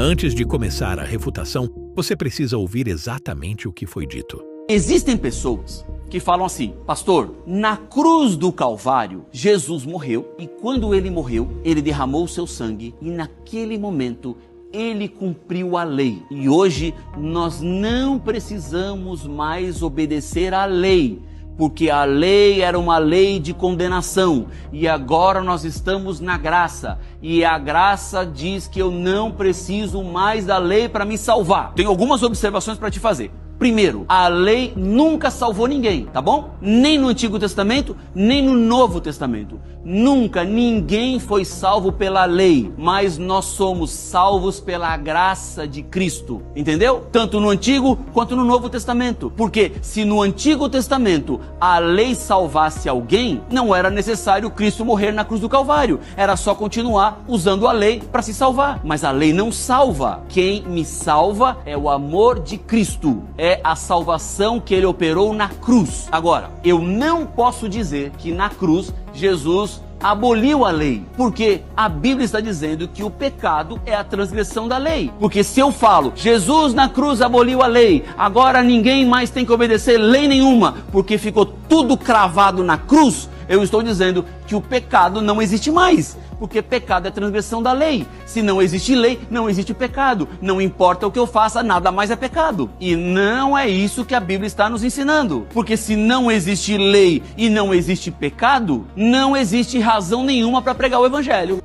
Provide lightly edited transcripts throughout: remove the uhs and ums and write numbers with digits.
Antes de começar a refutação, você precisa ouvir exatamente o que foi dito. Existem pessoas que falam assim: pastor, na cruz do Calvário, Jesus morreu e quando ele morreu, ele derramou o seu sangue e naquele momento ele cumpriu a lei. E hoje nós não precisamos mais obedecer à lei, porque a lei era uma lei de condenação e agora nós estamos na graça. E a graça diz que eu não preciso mais da lei para me salvar. Tenho algumas observações para te fazer. Primeiro, a lei nunca salvou ninguém, tá bom? Nem no Antigo Testamento, nem no Novo Testamento. Nunca ninguém foi salvo pela lei, mas nós somos salvos pela graça de Cristo, entendeu? Tanto no Antigo quanto no Novo Testamento. Porque se no Antigo Testamento a lei salvasse alguém, não era necessário Cristo morrer na cruz do Calvário. Era só continuar usando a lei para se salvar. Mas a lei não salva. Quem me salva é o amor de Cristo. É a salvação que ele operou na cruz. Agora, eu não posso dizer que na cruz Jesus aboliu a lei, porque a Bíblia está dizendo que o pecado é a transgressão da lei. Porque se eu falo, Jesus na cruz aboliu a lei, agora ninguém mais tem que obedecer lei nenhuma, porque ficou tudo cravado na cruz, eu estou dizendo que o pecado não existe mais. Porque pecado é transgressão da lei. Se não existe lei, não existe pecado. Não importa o que eu faça, nada mais é pecado. E não é isso que a Bíblia está nos ensinando. Porque se não existe lei e não existe pecado, não existe razão nenhuma para pregar o Evangelho.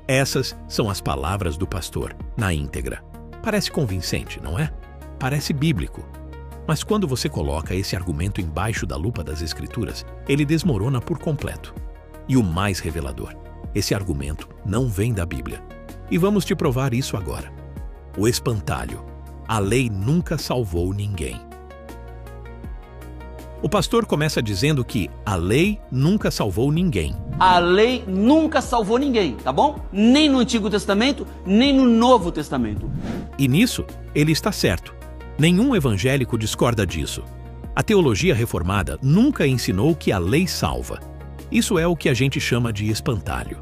Essas são as palavras do pastor, na íntegra. Parece convincente, não é? Parece bíblico. Mas quando você coloca esse argumento embaixo da lupa das Escrituras, ele desmorona por completo. E o mais revelador: esse argumento não vem da Bíblia. E vamos te provar isso agora. O espantalho. A lei nunca salvou ninguém. O pastor começa dizendo que a lei nunca salvou ninguém. A lei nunca salvou ninguém, tá bom? Nem no Antigo Testamento, nem no Novo Testamento. E nisso, ele está certo. Nenhum evangélico discorda disso. A teologia reformada nunca ensinou que a lei salva. Isso é o que a gente chama de espantalho.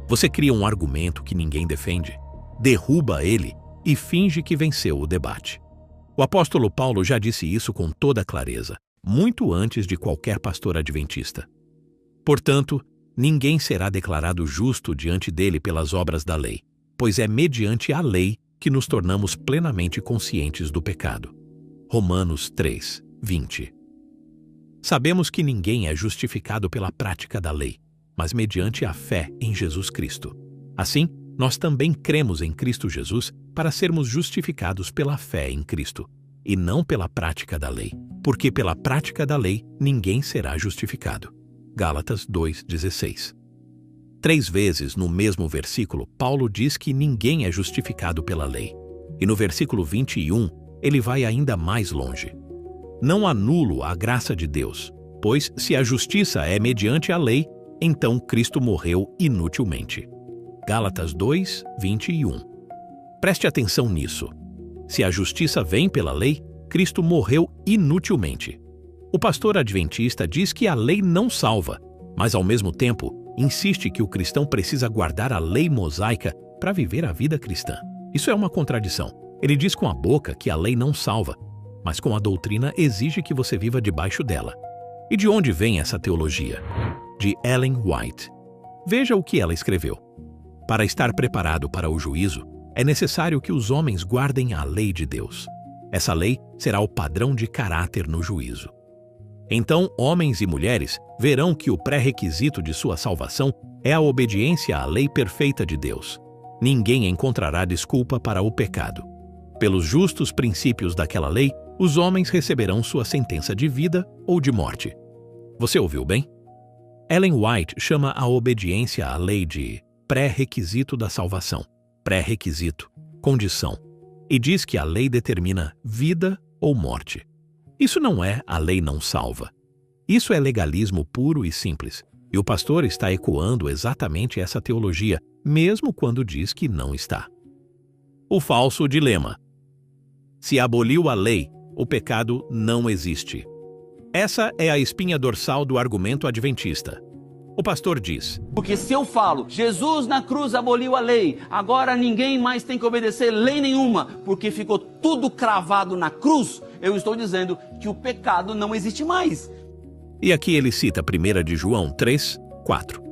Você cria um argumento que ninguém defende, derruba ele e finge que venceu o debate. O apóstolo Paulo já disse isso com toda clareza, muito antes de qualquer pastor adventista. Portanto, ninguém será declarado justo diante dele pelas obras da lei, pois é mediante a lei que nos tornamos plenamente conscientes do pecado. Romanos 3, 20. Sabemos que ninguém é justificado pela prática da lei, mas mediante a fé em Jesus Cristo. Assim, nós também cremos em Cristo Jesus para sermos justificados pela fé em Cristo, e não pela prática da lei, porque pela prática da lei ninguém será justificado. Gálatas 2,16. 3 vezes no mesmo versículo, Paulo diz que ninguém é justificado pela lei. E no versículo 21, ele vai ainda mais longe. Não anulo a graça de Deus, pois se a justiça é mediante a lei, então Cristo morreu inutilmente. Gálatas 2, 21. Preste atenção nisso. Se a justiça vem pela lei, Cristo morreu inutilmente. O pastor adventista diz que a lei não salva, mas ao mesmo tempo insiste que o cristão precisa guardar a lei mosaica para viver a vida cristã. Isso é uma contradição. Ele diz com a boca que a lei não salva, mas com a doutrina exige que você viva debaixo dela. E de onde vem essa teologia? De Ellen White. Veja o que ela escreveu. Para estar preparado para o juízo, é necessário que os homens guardem a lei de Deus. Essa lei será o padrão de caráter no juízo. Então, homens e mulheres verão que o pré-requisito de sua salvação é a obediência à lei perfeita de Deus. Ninguém encontrará desculpa para o pecado. Pelos justos princípios daquela lei, os homens receberão sua sentença de vida ou de morte. Você ouviu bem? Ellen White chama a obediência à lei de pré-requisito da salvação, pré-requisito, condição, e diz que a lei determina vida ou morte. Isso não é a lei não salva. Isso é legalismo puro e simples, e o pastor está ecoando exatamente essa teologia, mesmo quando diz que não está. O falso dilema. Se aboliu a lei, o pecado não existe. Essa é a espinha dorsal do argumento adventista. O pastor diz: porque se eu falo, Jesus na cruz aboliu a lei, agora ninguém mais tem que obedecer lei nenhuma, porque ficou tudo cravado na cruz, eu estou dizendo que o pecado não existe mais. E aqui ele cita 1 de João 3, 4.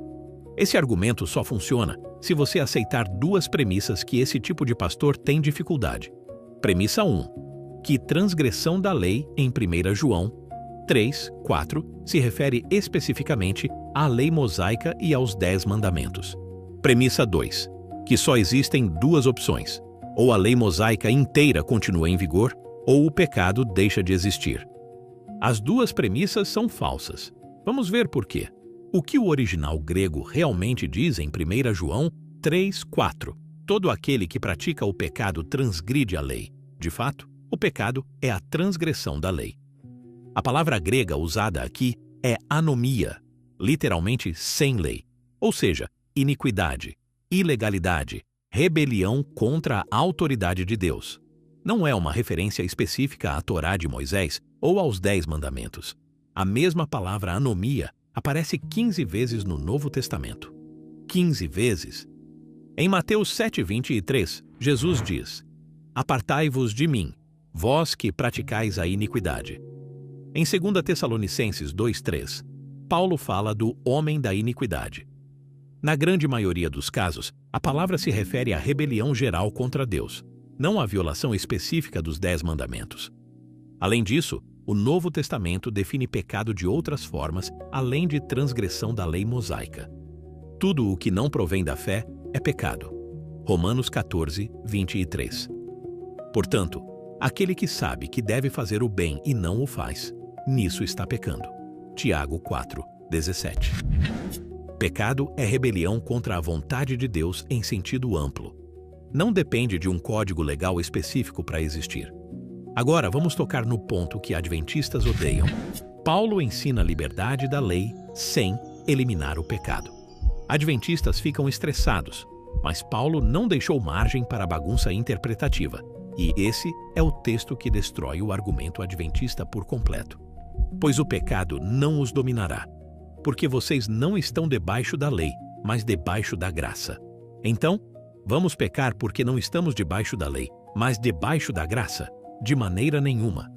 Esse argumento só funciona se você aceitar duas premissas que esse tipo de pastor tem dificuldade. Premissa 1, que transgressão da lei em 1 João 3, 4 se refere especificamente à lei mosaica e aos 10 mandamentos. Premissa 2, que só existem duas opções: ou a lei mosaica inteira continua em vigor, ou o pecado deixa de existir. As duas premissas são falsas. Vamos ver por quê. O que o original grego realmente diz em 1 João 3, 4? Todo aquele que pratica o pecado transgride a lei. De fato, o pecado é a transgressão da lei. A palavra grega usada aqui é anomia, literalmente sem lei, ou seja, iniquidade, ilegalidade, rebelião contra a autoridade de Deus. Não é uma referência específica à Torá de Moisés ou aos 10 mandamentos. A mesma palavra anomia aparece 15 vezes no Novo Testamento. 15 vezes. Em Mateus 7:23, Jesus diz: apartai-vos de mim, vós que praticais a iniquidade. Em 2 Tessalonicenses 2:3, Paulo fala do homem da iniquidade. Na grande maioria dos casos, a palavra se refere à rebelião geral contra Deus, não à violação específica dos 10 mandamentos. Além disso, o Novo Testamento define pecado de outras formas, além de transgressão da lei mosaica. Tudo o que não provém da fé é pecado. Romanos 14:23. Portanto, aquele que sabe que deve fazer o bem e não o faz, nisso está pecando. Tiago 4:17. Pecado é rebelião contra a vontade de Deus em sentido amplo. Não depende de um código legal específico para existir. Agora vamos tocar no ponto que adventistas odeiam. Paulo ensina a liberdade da lei sem eliminar o pecado. Adventistas ficam estressados, mas Paulo não deixou margem para bagunça interpretativa. E esse é o texto que destrói o argumento adventista por completo. Pois o pecado não os dominará, porque vocês não estão debaixo da lei, mas debaixo da graça. Então, vamos pecar porque não estamos debaixo da lei, mas debaixo da graça? De maneira nenhuma.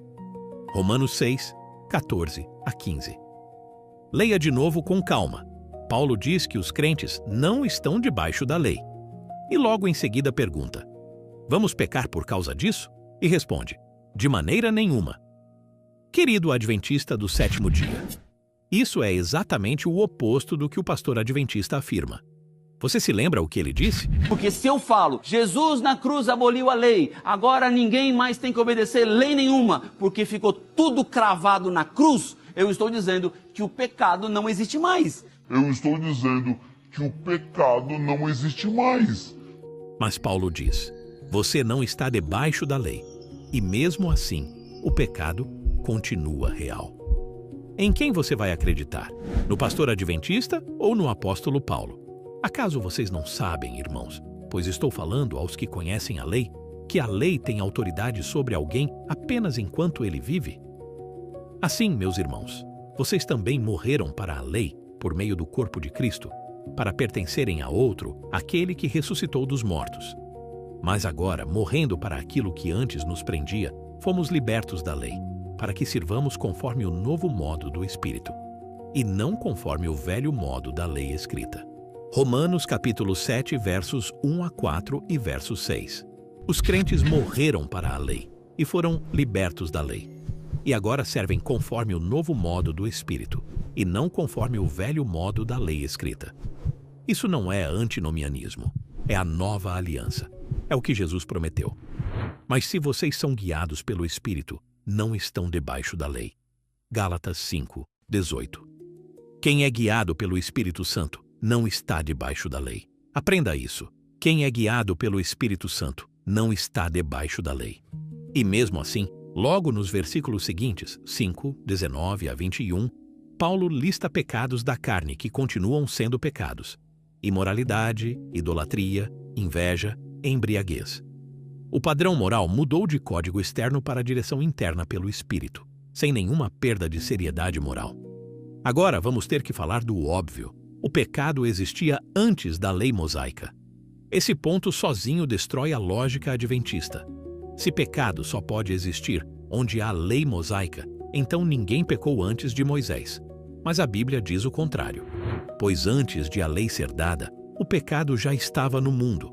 Romanos 6, 14 a 15. Leia de novo com calma. Paulo diz que os crentes não estão debaixo da lei. E logo em seguida pergunta: vamos pecar por causa disso? E responde: de maneira nenhuma. Querido adventista do sétimo dia, isso é exatamente o oposto do que o pastor adventista afirma. Você se lembra o que ele disse? Porque se eu falo, Jesus na cruz aboliu a lei, agora ninguém mais tem que obedecer lei nenhuma, porque ficou tudo cravado na cruz, eu estou dizendo que o pecado não existe mais. Mas Paulo diz: você não está debaixo da lei, e mesmo assim, o pecado continua real. Em quem você vai acreditar? No pastor adventista ou no apóstolo Paulo? Acaso vocês não sabem, irmãos, pois estou falando aos que conhecem a lei, que a lei tem autoridade sobre alguém apenas enquanto ele vive? Assim, meus irmãos, vocês também morreram para a lei por meio do corpo de Cristo, para pertencerem a outro, aquele que ressuscitou dos mortos. Mas agora, morrendo para aquilo que antes nos prendia, fomos libertos da lei, para que sirvamos conforme o novo modo do Espírito, e não conforme o velho modo da lei escrita. Romanos capítulo 7, versos 1 a 4 e verso 6. Os crentes morreram para a lei e foram libertos da lei. E agora servem conforme o novo modo do Espírito, e não conforme o velho modo da lei escrita. Isso não é antinomianismo, é a nova aliança. É o que Jesus prometeu. Mas se vocês são guiados pelo Espírito, não estão debaixo da lei. Gálatas 5, 18. Quem é guiado pelo Espírito Santo não está debaixo da lei. Aprenda isso. Quem é guiado pelo Espírito Santo não está debaixo da lei. E mesmo assim, logo nos versículos seguintes, 5, 19 a 21, Paulo lista pecados da carne que continuam sendo pecados: imoralidade, idolatria, inveja, embriaguez. O padrão moral mudou de código externo para a direção interna pelo Espírito, sem nenhuma perda de seriedade moral. Agora vamos ter que falar do óbvio. O pecado existia antes da lei mosaica. Esse ponto sozinho destrói a lógica adventista. Se pecado só pode existir onde há lei mosaica, então ninguém pecou antes de Moisés. Mas a Bíblia diz o contrário. Pois antes de a lei ser dada, o pecado já estava no mundo.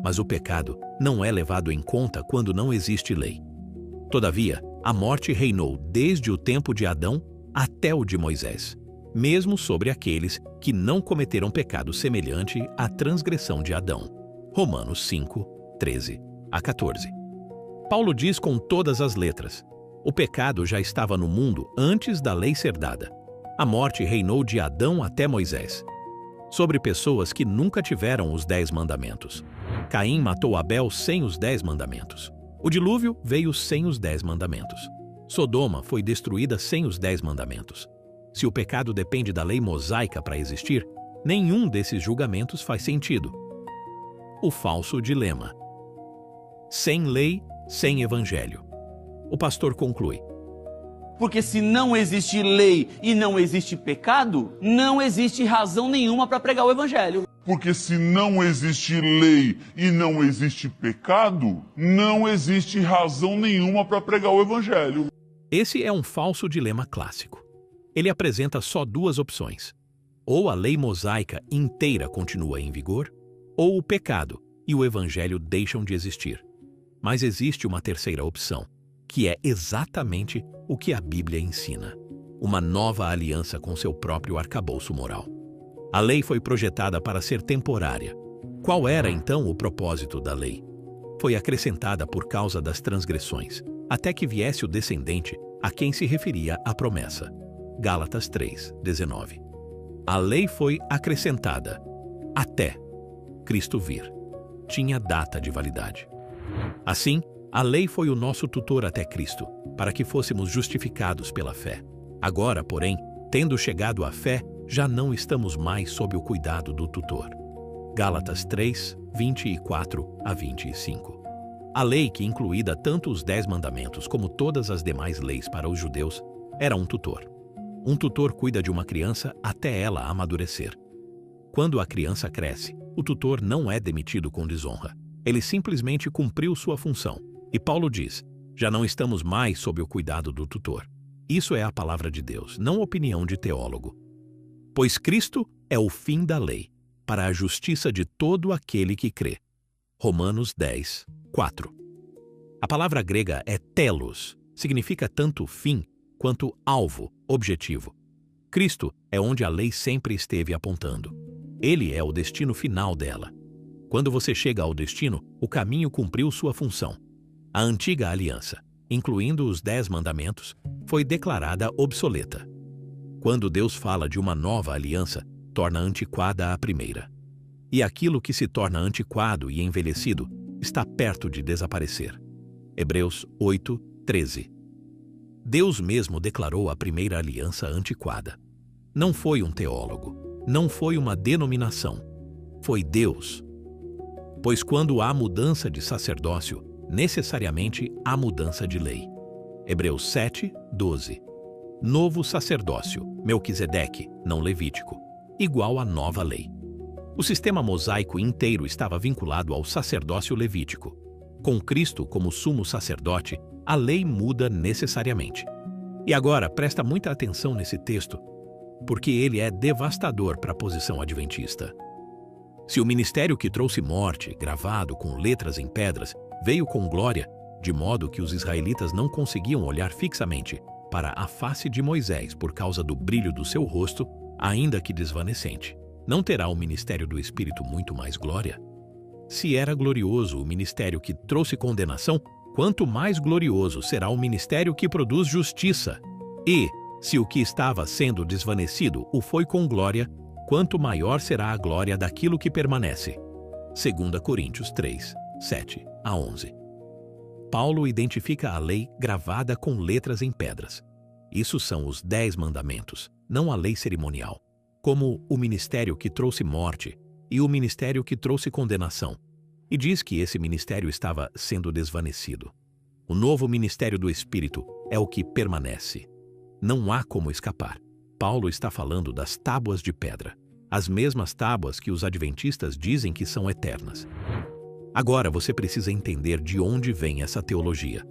Mas o pecado não é levado em conta quando não existe lei. Todavia, a morte reinou desde o tempo de Adão até o de Moisés, mesmo sobre aqueles que não cometeram pecado semelhante à transgressão de Adão. Romanos 5, 13 a 14. Paulo diz com todas as letras: o pecado já estava no mundo antes da lei ser dada. A morte reinou de Adão até Moisés, sobre pessoas que nunca tiveram os 10 mandamentos. Caim matou Abel sem os 10 mandamentos. O dilúvio veio sem os 10 mandamentos. Sodoma foi destruída sem os 10 mandamentos. Se o pecado depende da lei mosaica para existir, nenhum desses julgamentos faz sentido. O falso dilema. Sem lei, sem evangelho. O pastor conclui: porque se não existe lei e não existe pecado, não existe razão nenhuma para pregar o evangelho. Porque se não existe lei e não existe pecado, não existe razão nenhuma para pregar o evangelho. Esse é um falso dilema clássico. Ele apresenta só duas opções. Ou a lei mosaica inteira continua em vigor, ou o pecado e o evangelho deixam de existir. Mas existe uma terceira opção, que é exatamente o que a Bíblia ensina: uma nova aliança com seu próprio arcabouço moral. A lei foi projetada para ser temporária. Qual era então o propósito da lei? Foi acrescentada por causa das transgressões, até que viesse o descendente a quem se referia a promessa. Gálatas 3, 19. A lei foi acrescentada até Cristo vir. Tinha data de validade. Assim, a lei foi o nosso tutor até Cristo, para que fôssemos justificados pela fé. Agora, porém, tendo chegado à fé, já não estamos mais sob o cuidado do tutor. Gálatas 3, 24 a 25. A lei, que incluía tanto os 10 mandamentos como todas as demais leis para os judeus, era um tutor. Um tutor cuida de uma criança até ela amadurecer. Quando a criança cresce, o tutor não é demitido com desonra. Ele simplesmente cumpriu sua função. E Paulo diz: já não estamos mais sob o cuidado do tutor. Isso é a palavra de Deus, não opinião de teólogo. Pois Cristo é o fim da lei, para a justiça de todo aquele que crê. Romanos 10, 4. A palavra grega é telos, significa tanto fim quanto alvo, objetivo. Cristo é onde a lei sempre esteve apontando. Ele é o destino final dela. Quando você chega ao destino, o caminho cumpriu sua função. A antiga aliança, incluindo os 10 mandamentos, foi declarada obsoleta. Quando Deus fala de uma nova aliança, torna antiquada a primeira. E aquilo que se torna antiquado e envelhecido está perto de desaparecer. Hebreus 8, 13. Deus mesmo declarou a primeira aliança antiquada. Não foi um teólogo, não foi uma denominação, foi Deus. Pois quando há mudança de sacerdócio, necessariamente há mudança de lei. Hebreus 7, 12. Novo sacerdócio, Melquisedeque, não Levítico, igual à nova lei. O sistema mosaico inteiro estava vinculado ao sacerdócio levítico. Com Cristo como sumo sacerdote, a lei muda necessariamente. E agora, presta muita atenção nesse texto, porque ele é devastador para a posição adventista. Se o ministério que trouxe morte, gravado com letras em pedras, veio com glória, de modo que os israelitas não conseguiam olhar fixamente para a face de Moisés por causa do brilho do seu rosto, ainda que desvanecente, não terá o ministério do Espírito muito mais glória? Se era glorioso o ministério que trouxe condenação, quanto mais glorioso será o ministério que produz justiça. E, se o que estava sendo desvanecido o foi com glória, quanto maior será a glória daquilo que permanece. 2 Coríntios 3, 7 a 11. Paulo identifica a lei gravada com letras em pedras. Isso são os 10 mandamentos, não a lei cerimonial, como o ministério que trouxe morte e o ministério que trouxe condenação. E diz que esse ministério estava sendo desvanecido. O novo ministério do Espírito é o que permanece. Não há como escapar. Paulo está falando das tábuas de pedra. as mesmas tábuas que os adventistas dizem que são eternas. Agora você precisa entender de onde vem essa teologia.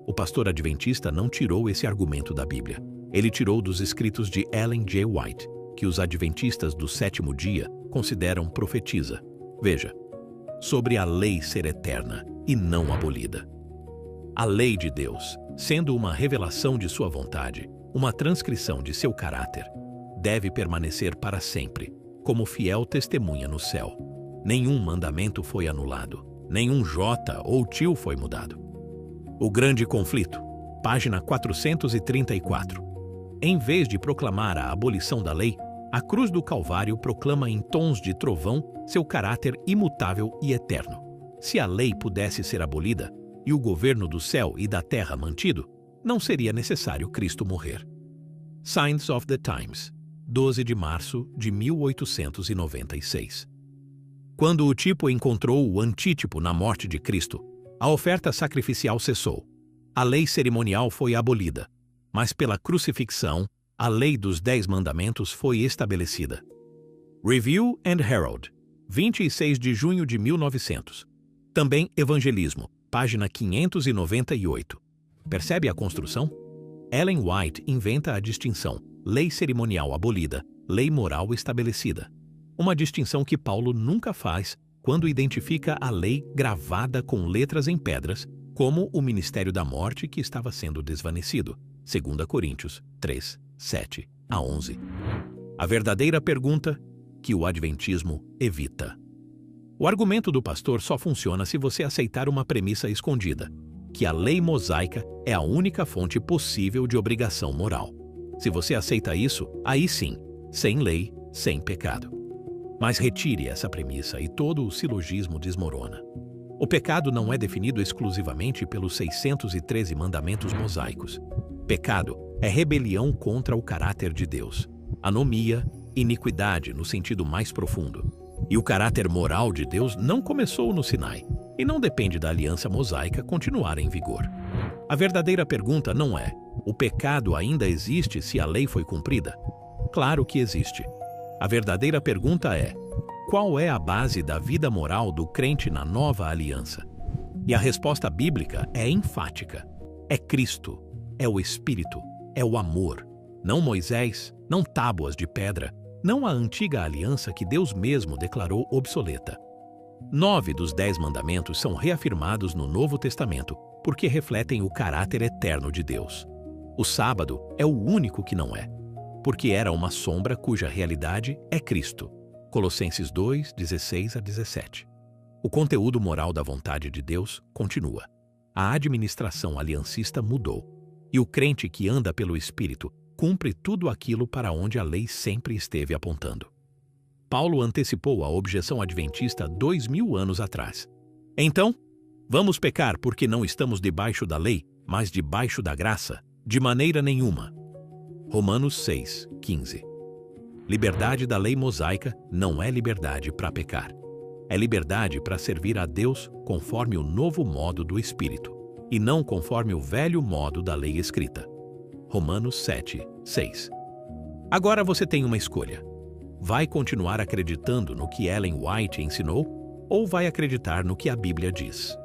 O pastor adventista não tirou esse argumento da Bíblia. Ele tirou dos escritos de Ellen G. White, que os adventistas do sétimo dia consideram profetisa. Veja, sobre a lei ser eterna e não abolida. A lei de Deus, sendo uma revelação de sua vontade, uma transcrição de seu caráter, deve permanecer para sempre, como fiel testemunha no céu. Nenhum mandamento foi anulado, nenhum J ou til foi mudado. O Grande Conflito, página 434. Em vez de proclamar a abolição da lei, a cruz do Calvário proclama em tons de trovão seu caráter imutável e eterno. Se a lei pudesse ser abolida e o governo do céu e da terra mantido, não seria necessário Cristo morrer. Signs of the Times, 12 de março de 1896. Quando o tipo encontrou o antítipo na morte de Cristo, a oferta sacrificial cessou. A lei cerimonial foi abolida, mas pela crucifixão, a lei dos 10 mandamentos foi estabelecida. Review and Herald, 26 de junho de 1900. Também Evangelismo, página 598. Percebe a construção? Ellen White inventa a distinção lei cerimonial abolida, lei moral estabelecida. Uma distinção que Paulo nunca faz quando identifica a lei gravada com letras em pedras como o ministério da morte que estava sendo desvanecido. 2 Coríntios 3, 7 a 11. A verdadeira pergunta que o adventismo evita. O argumento do pastor só funciona se você aceitar uma premissa escondida, que a lei mosaica é a única fonte possível de obrigação moral. Se você aceita isso, aí sim, sem lei, sem pecado. Mas retire essa premissa e todo o silogismo desmorona. O pecado não é definido exclusivamente pelos 613 mandamentos mosaicos. Pecado é rebelião contra o caráter de Deus, anomia, iniquidade no sentido mais profundo. E o caráter moral de Deus não começou no Sinai e não depende da aliança mosaica continuar em vigor. A verdadeira pergunta não é: o pecado ainda existe se a lei foi cumprida? Claro que existe. A verdadeira pergunta é: qual é a base da vida moral do crente na nova aliança? E a resposta bíblica é enfática. É Cristo, é o Espírito, é o amor. Não Moisés, não tábuas de pedra, não a antiga aliança que Deus mesmo declarou obsoleta. 9 dos 10 mandamentos são reafirmados no Novo Testamento porque refletem o caráter eterno de Deus. O sábado é o único que não é, porque era uma sombra cuja realidade é Cristo. Colossenses 2, 16 a 17. O conteúdo moral da vontade de Deus continua. A administração aliancista mudou, e o crente que anda pelo Espírito cumpre tudo aquilo para onde a lei sempre esteve apontando. Paulo antecipou a objeção adventista 2000 anos atrás. Então, vamos pecar porque não estamos debaixo da lei, mas debaixo da graça? De maneira nenhuma. Romanos 6, 15. Liberdade da lei mosaica não é liberdade para pecar. É liberdade para servir a Deus conforme o novo modo do Espírito, e não conforme o velho modo da lei escrita. Romanos 7, 6. Agora você tem uma escolha. Vai continuar acreditando no que Ellen White ensinou ou vai acreditar no que a Bíblia diz?